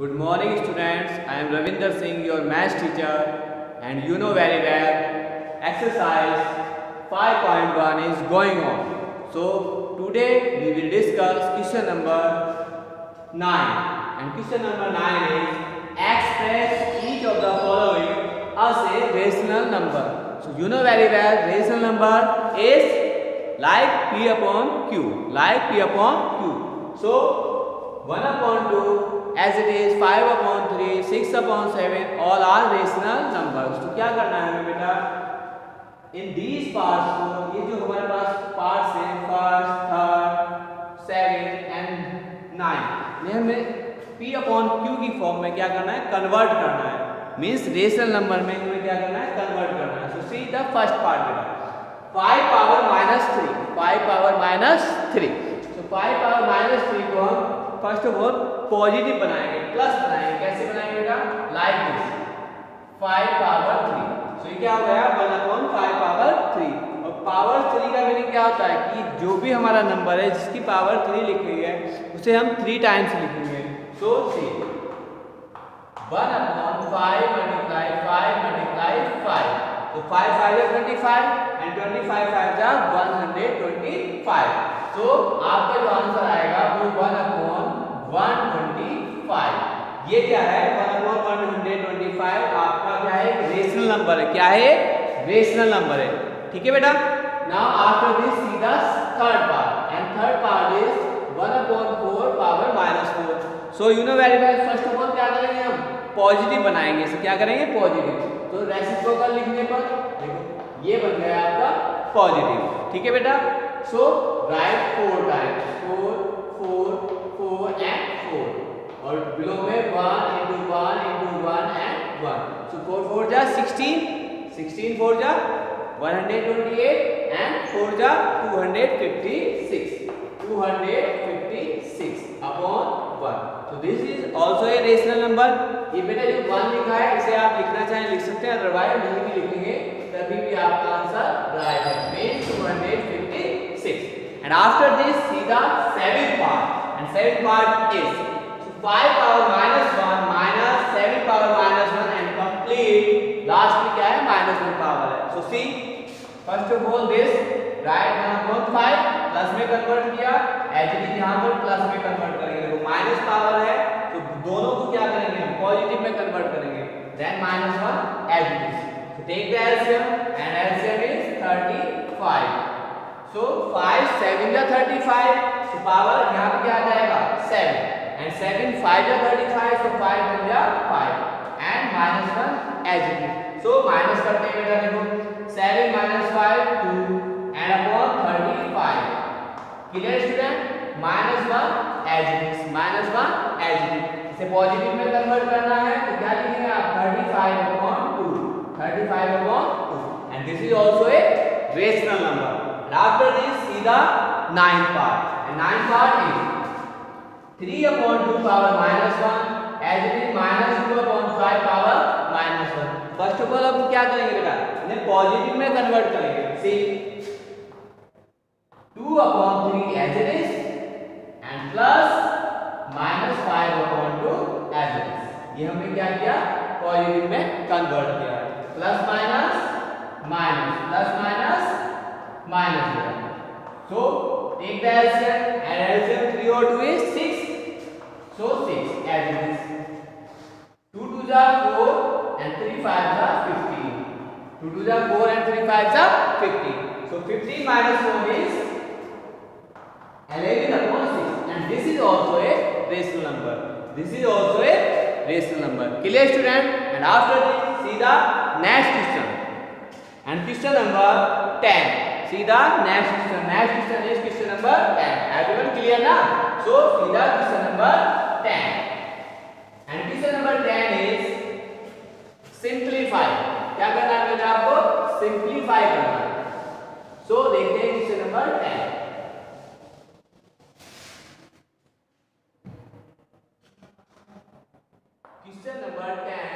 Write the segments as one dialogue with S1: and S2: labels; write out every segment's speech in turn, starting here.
S1: Good morning students, I am Ravinder Singh, your maths teacher, and you know very well exercise 5.1 is going on. So today we will discuss question number 9, and question number 9 is express each of the following as a rational number. So you know very well rational number is like P upon Q, like P upon Q. So 1 upon 2 as it is 5 upon 3, 6 upon 7 all are rational numbers. तो क्या करना है हमें बेटा, इन these parts को, ये जो हमारे पास पार्ट्स हैं फर्स्ट, थर्ड, सेकंड एंड 9, ये हमें P अपॉन Q की फॉर्म में क्या करना है, कन्वर्ट करना है. मीन्स रेशनल नंबर में हमें क्या करना है, कन्वर्ट करना है. So see the first part बेटा, 5 पावर माइनस 3, 5 पावर माइनस 3. सो 5 पावर माइनस 3 को हम फर्स्ट ऑफ ऑल पॉजिटिव बनाएंगे, प्लस बनाएंगे. कैसे बनाएंगे बेटा, लाइक दिस 5 पावर 3. सो ये क्या हो गया, 1 अपॉन 5 पावर 3. और पावर 3 का मीनिंग क्या होता है कि जो भी हमारा नंबर है जिसकी पावर 3 लिखी है उसे हम 3 टाइम्स लिखेंगे. सो सी 1 अपॉन 5 मल्टीप्लाई 5 मल्टीप्लाई 5. तो 5 5 is 25 and 25 5 is 125. तो आपका जो आंसर आएगा वो 1 अपॉन 125. ये क्या है, 1 अपॉन 125 आपका क्या है, रेशनल नंबर है. क्या है, रेशनल नंबर है. ठीक है बेटा. Now after this see the third part, and third part is 1 upon 4 power minus 4. So you know very well, first of all क्या करेंगे, हम पॉजिटिव बनाएंगे. इसे क्या करेंगे, पॉजिटिव. तो रेसिप्रोकल लिखने पर देखो ये बन गया आपका पॉजिटिव. ठीक है बेटा. सो राइट 4 टाइम्स, 4 4 4 एंड 4, और बिलो में 1 into 1 into 1 and 1. So 4 4 जा 16, 16 4 जा 128 and 4 जा 256, 256 upon 1. So this is also a rational number. ये बेटा जो 1 लिखा है इसे आप लिखना चाहें लिख सकते हैं, अदरवाइज नहीं भी लिखेंगे तभी भी आपका आंसर राइट है. Means 256. And after this see the seventh part, and seventh part is 5 power minus 1 minus 7 power minus 1 and complete last में क्या है, minus 1 पावर है. So see first of all this right 1 upon 5 plus में convert किया, H D यहाँ पर plus में convert करेंगे. देखो माइनस पावर है तो दोनों को क्या करेंगे, हम पॉजिटिव में कन्वर्ट करेंगे. then minus 1 H D. So take the LCM and LCM is 35. So 5 7 जा 35. So पावर यहाँ पे क्या आ जाएगा, 7, and 7 5 जा 35. So 5 बन जा 5 and minus 1 H D. So minus करते हैं बेटा, देखो 7 minus 5 2 and upon 35. Clear student, minus 1 H D, minus 1 H D. इसे पॉजिटिव में कन्वर्ट करना है तो क्या लिखेंगे आप, 35 upon 2, 35 upon 2. and this is also a rational number. And after this see the ninth part, and ninth part is 3 upon 2 power minus 1 as it is minus 2 upon 5 power minus 1. First of all अब क्या करेंगे बेटा, इन्हें positive में convert करेंगे. सी 2 upon 3 as it is and plus minus 5 upon 2 as it is. ये हमने क्या किया, पॉजिटिव में कन्वर्ट किया. Plus minus minus, plus minus minus 1. So take the LCM, and LCM 3 or 2 is 6. So 6 as it is. 2 2 are 4 and 3 5 are 15. 2 2 are 4 and 3 5 are 15. So 15 minus 4 is 11 upon 6, and this is also a rational number. This is also a rational number. Clear student? And after this see the next question, and question number 10. See the next question. Next question is question number 10. Everyone clear ना? So see the question number 10. And question number 10 is simplify. क्या करना है बेटा, आपको simplify करना है. So देखते हैं question number 10. Question number 10.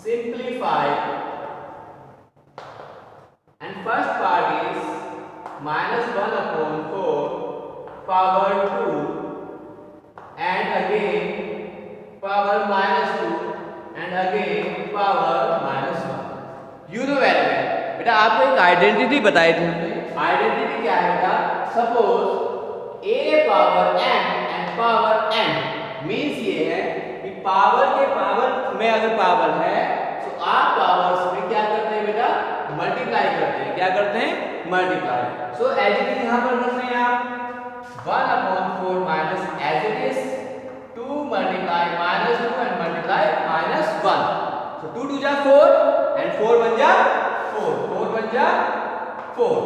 S1: Simplify. And first part is minus 1 upon 4 power 2 and again power -2 and again power -1. You know very well. बेटा आपको एक आइडेंटिटी बताई थी हमने. आइडेंटिटी क्या है बेटा? Suppose a power m and power n means ये है कि पावर के पावर में अगर पावर है तो आप पावर्स में क्या करते हैं बेटा? मल्टीप्लाई करते हैं. क्या करते हैं? Multiply. So as it is यहाँ पर रख रहे हैं आप 1/4 minus as it is 2 multiply -2 and multiply -1. So 2 2 जा 4 एंड 4 1 जा 4. 4 1 जा 4.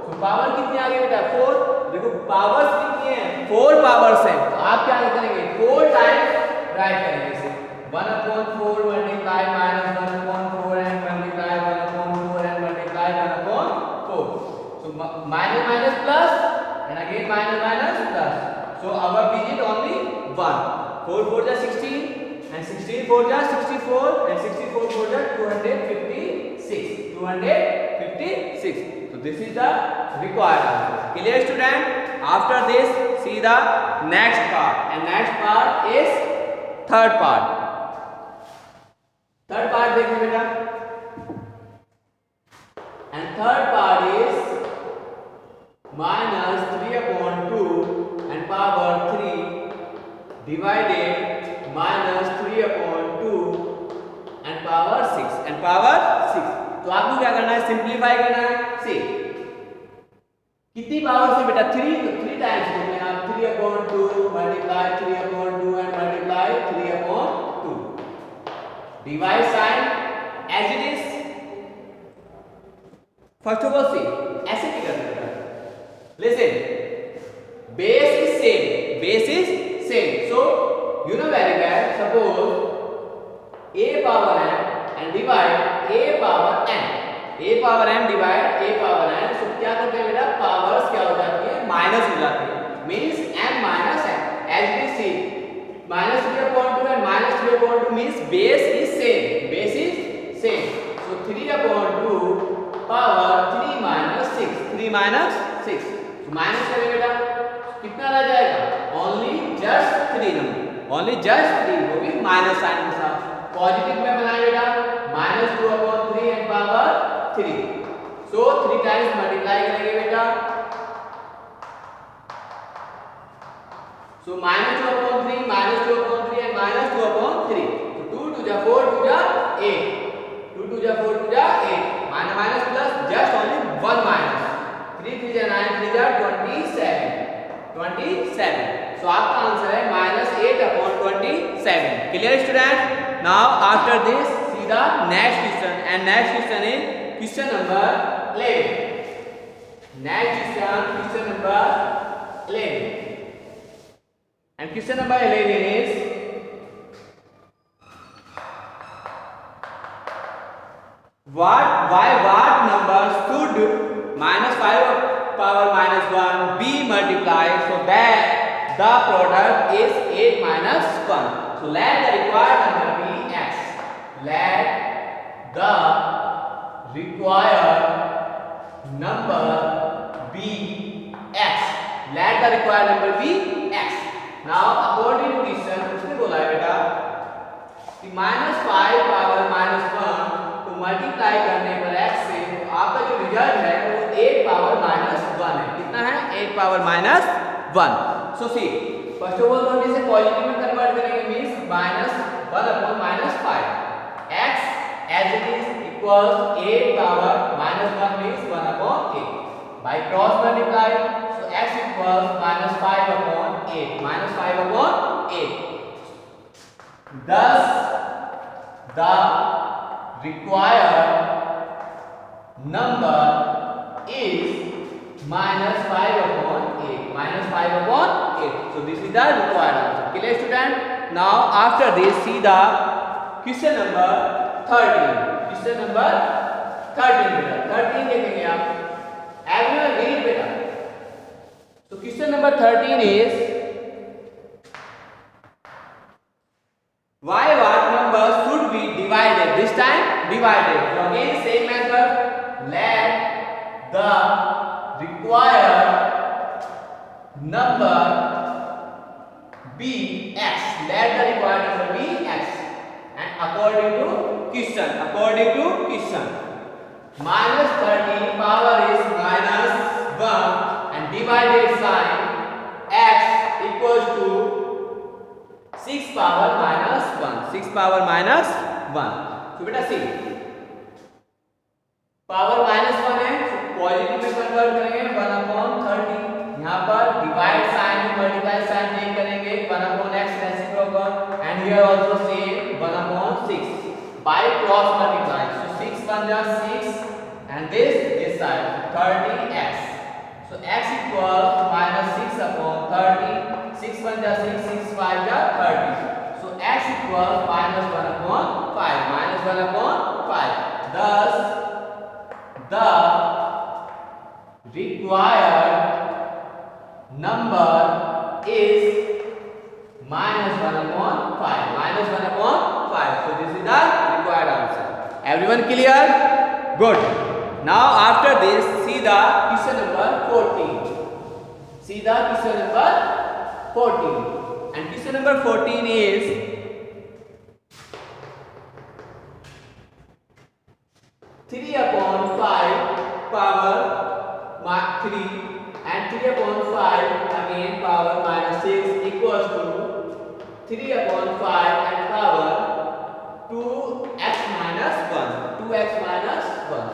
S1: सो पावर कितनी आ गई बेटा? 4. देखो पावर्स कितनी है? 4 पावर्स हैं. तो आप क्या करेंगे? 4 टाइम्स राइट करेंगे इसे. 1/4 multiply -1/4 and multiply 1/4 and multiply 1/4. So minus minus plus and again minus minus plus. So our digit only 1. 4 4 जा 16 and 16 4 जा 64 and 64 4 जा 256. 256. So this is the required answer. Clear student? After this see the next part, and next part is third part. Third part देखिए बेटा, and third part is -3/2 and power 3 divided -3/2 and power 6 and power 6. तो आपको क्या करना है? Simplify करना है. सी कितनी पावर से बेटा? 3 टाइम्स करते हैं आप. 3/2 multiply 3/2 and multiply 3/2. Divide sign as it is. First of all see ऐसे भी कर सकते हैं. Listen, base is same. Base is same. So you know very well, suppose a power m and divide a power n. a power m divide a power n. so क्या करते हैं बेटा? Powers क्या हो जाती है? माइनस हो जाती है. Means m minus n. as we see -3/2 and -3/2 means base is same. base is same. so 3/2 power 3 minus 6. 3 minus 6. so minus करें बेटा, कितना रह जाएगा? Only just 3 number. Only just 3, वो भी माइनस साइन के साथ. पॉजिटिव में बनाए बेटा. -2/3 and power 3. So 3 times multiply करेंगे बेटा. सो -2/3 -2/3 एंड -2/3. तो 2 2 जा 4 2 जा 8. 2 2 जा 4 2 जा 8. Minus minus plus just only 1 minus. 3 3 जा 9 3 जा 27. 27. So आपका आंसर है -8/27. Clear student? Now after this see the next question, and next question is question number 11. Next question number 11. And question number 11 is what number should -5 power -1 be multiplied so that the product is 8 minus 1. So let the required number be x. Let the required number be x. Let the required number be x. Now according to question उसने बोला है बेटा कि -5 power -1 को multiply करने पर x से तो आपका जो रिजल्ट है वो 8 power -1 है. कितना है? 8 power -1. So see, first of all हम इसे पॉजिटिव में कन्वर्ट करेंगे. Means -1/-5. x as it is equals 8 power -1 means 1/8. By cross multiply, so x equals -5/8. -5/8. Thus the required number is -5/8. -5/8. So this is the required answer. Clear student? Now after this see the question number 13. Question number 13 बेटा. 13 देखेंगे आप. Everyone read बेटा. So question number 13 is why what number should be divided? This time divided. So again same method. Let the required number be x. Let the required number be x. And according to question, minus 30 power is minus 1 and divided sign x equals to 6 power minus 1. 6 power minus 1. So बेटा see, power minus 1 है, positive में convert करेंगे 1/30. यहाँ पर divide sign में multiply sign change करेंगे 1/x reciprocal and here also same 1/6 by cross multiply. So 6 1 जा 6 and this side 30x. So x equals minus 6/30. 6 1 जा 6 6 5 जा 30. So x equals minus 1/5. Minus 1/5. Thus the required number is minus 1/5. Minus 1/5. So this is the required answer. Everyone clear? Good. Now after this, see the question number 14. See the question number 14. And question number 14 is 3/5 power 3 and 3/5 again power minus 6 equals to 3/5 and power 2x minus 1. 2x minus 1.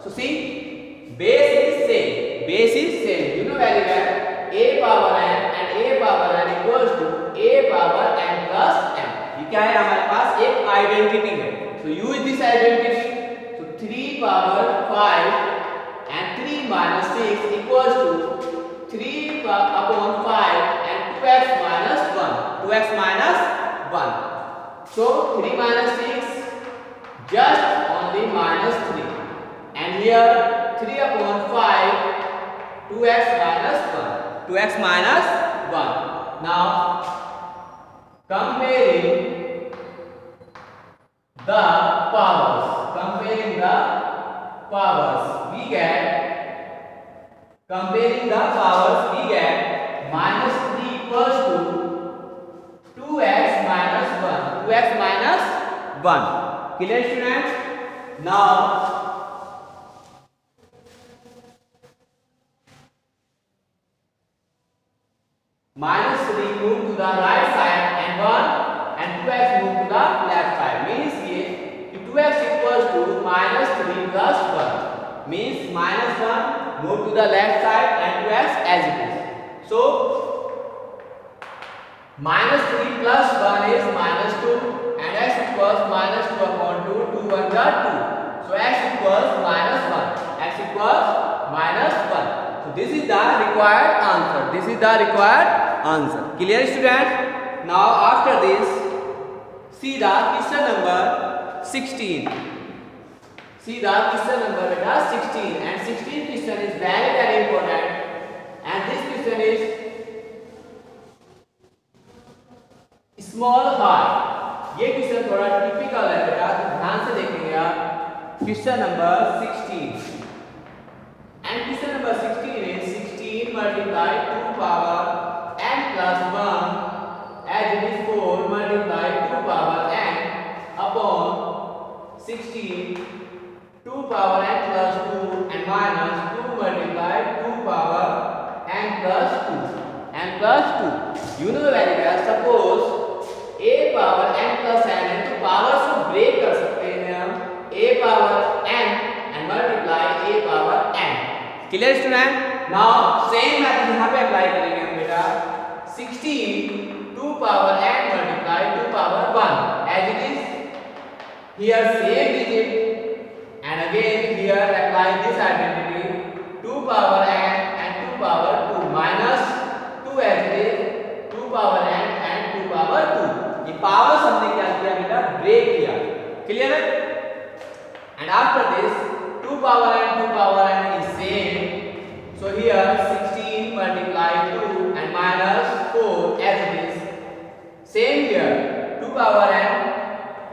S1: So see, base is same. Base is same. You know very well. A power n and a power n equals to a power n plus m. ये क्या है हमारे पास एक identity है. So use this identity. So 3 power 5 and 3 minus 6 equals to 3/5 and 2x minus 1. 2x minus 1. So 3 minus 6 just only minus 3. And here 3/5 2x minus 1. 2x minus 1. Now comparing the powers. Comparing the powers we get minus 3 equals to 2x minus 1. 2x minus 1. Clear students? Now minus 3 move to the right side and 1 and 2x move to the left side. Means ये 2x equals to minus 3 plus 1. Means minus 1 move to the left side and 2x as it is. So minus 3 plus 1 is minus 2 and x equals minus 2/2. 2 1 जा 2. So x equals minus 1. X equals minus 1. So this is the required answer. This is the required answer. Clear student? Now after this, see the question number 16. See the question number beta 16. And 16 question is very important. And this question is small heart. ये question थोड़ा typical है बेटा, तो ध्यान से देखेंगे आप. Question number 16. And question number 16 is 16 multiply 2 power n plus 1 as it is 4 multiply 2 power n upon 16 2 power n plus 2 and minus 2 multiply 2 power n plus 2. n plus 2. You know very well. Suppose a power n plus n है तो power को break कर सकते हैं हम. a power n and multiply a power n. Clear student? Now same method यहाँ पे apply करेंगे हम बेटा. 16 2 power n multiply 2 power 1 as it is here same digit and again here apply this identity 2 power n and 2 power 2 minus 2 as it is 2 power n and 2 power 2. ये powers हमने क्या किया बेटा? ब्रेक किया. Clear है? And after this 2 power n 2 power n is same. So here 16 multiply 2 and minus 4 as it is. Same here 2 power n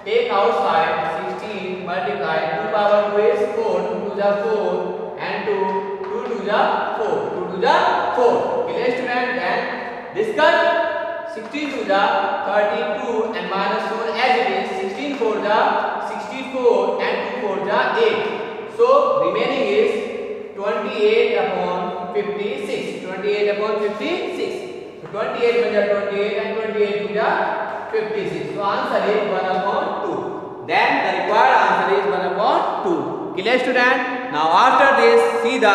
S1: take outside 16 multiply 2 power 2 is 4. 2 2 जा 4 and 2 2 2 जा 4. 2 2 जा 4. Clear student? Then discuss. 16 to the 32 and minus 4 as it is. 16 for the 64 and 2 for the 8. So remaining is 28 upon 56. 28 upon 56. So 28 banja 28 and 28 to the 56. So answer is 1 upon 2. Then the required answer is 1 upon 2. Clear student? Now after this, see the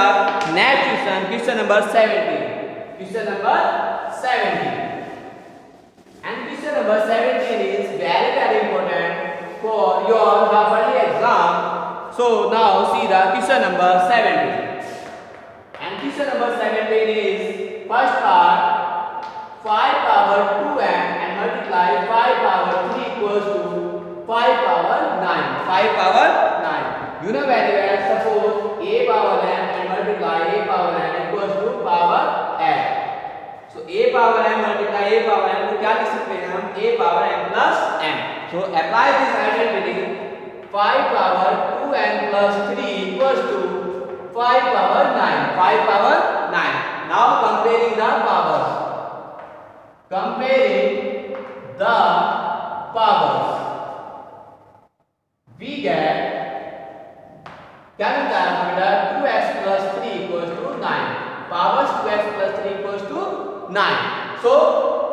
S1: next question, question number 17. Question number 17. And question number 17 is very very important for your half-yearly exam. So now see the question number 17. And question number 17 is first part 5 power 2n and multiply 5 power 3 equals to 5 power 9. 5 power 9. You know very well, suppose a power n and multiply a power n equals to power n. So a power n multiply a power n को क्या लिख सकते हैं हम? a power n plus n. So apply this identity. 5 power 2n plus 3 equals to 5 power 9. 5 power 9. Now comparing the powers. Comparing the powers. We get क्या मिलता है बेटा? 2x plus 3 equals to 9. Powers 2x plus 3 equals to 9. So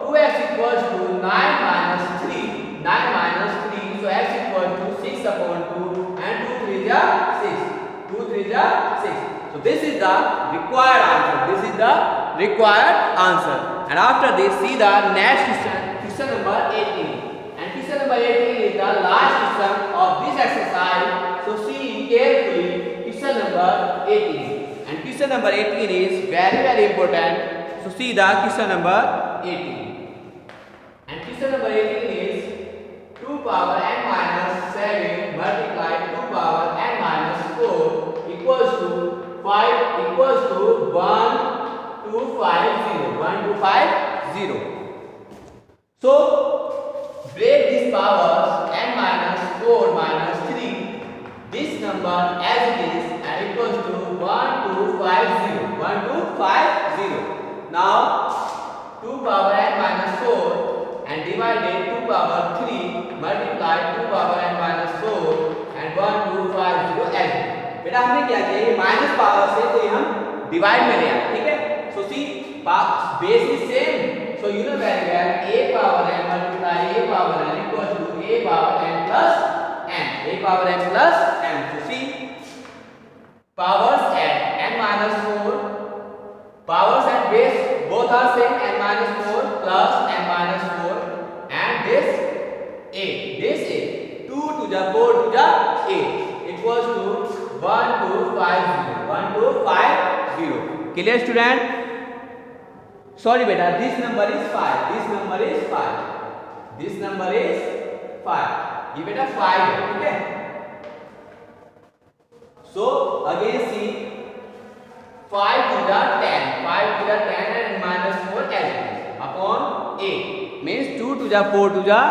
S1: 2x equals to 9 minus 3. 9 minus 3. So x equals to 6 upon 2 and 2 3 is 6. 2 3 is 6. So this is the required answer. This is the required answer. And after this, see the next question. Question number 18. And question number 18 is the last question of this exercise. So see carefully question number 18. And question number 18 is very very important. So see the question number 18. And question number 18 is 2 power n minus 7 multiply 2 power n minus 4 equals to 5 equals to 1250. 1250. So break these powers n minus 4 minus 3. This number as it is and equals to 1250. 1250. Now 2 power n minus 4 and divided 2 power 3 multiply 2 power n minus 4 and 1250 as बेटा हमने क्या किया? ये minus power से तो ये हम divide में ले आए. ठीक है? So see base is same. So you know very well a power n multiply a power n equals to a power n plus n. a power n plus n. So see powers at n minus 4. Powers at base both are same, n minus 4 plus n minus 4 and this a. This a 2 to the 4 to the 8 equals to 1250. 1250. Clear student? Sorry beta, this number is 5. This number is 5. This number is 5. ये बेटा 5 है. ठीक है? So again see 5 to the 10. 5 to the 10 and minus 4 as it is upon 8 means 2 to the 4 to the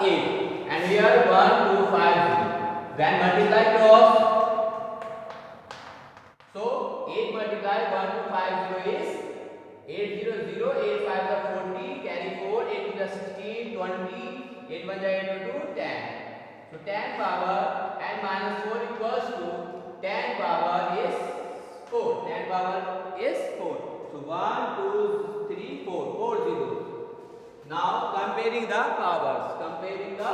S1: 8 and here 1250. Then multiply cross. So 8 multiply 1250 is 800. 8 5 the 40 carry 4. 8 to the 16 20. 8 1 8 to 10. So 10 power and minus 4 equals to 10 power is 4. 10 power is 4. So 1 2 3 4. 4 zeros. Now comparing the powers. Comparing the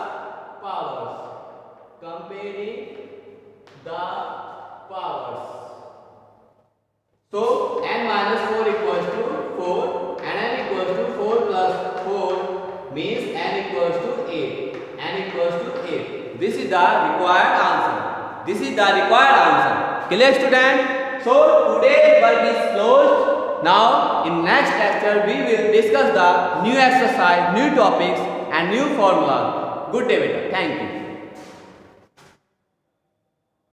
S1: powers. Comparing the powers. So n minus 4 equals to 4 and n equals to 4 plus 4 means n equals to 8. N equals to 8. This is the required answer. This is the required answer. Clear student? So today's work is closed. Now in next lecture we will discuss the new exercise, new topics and new formula. Good day beta. Thank you.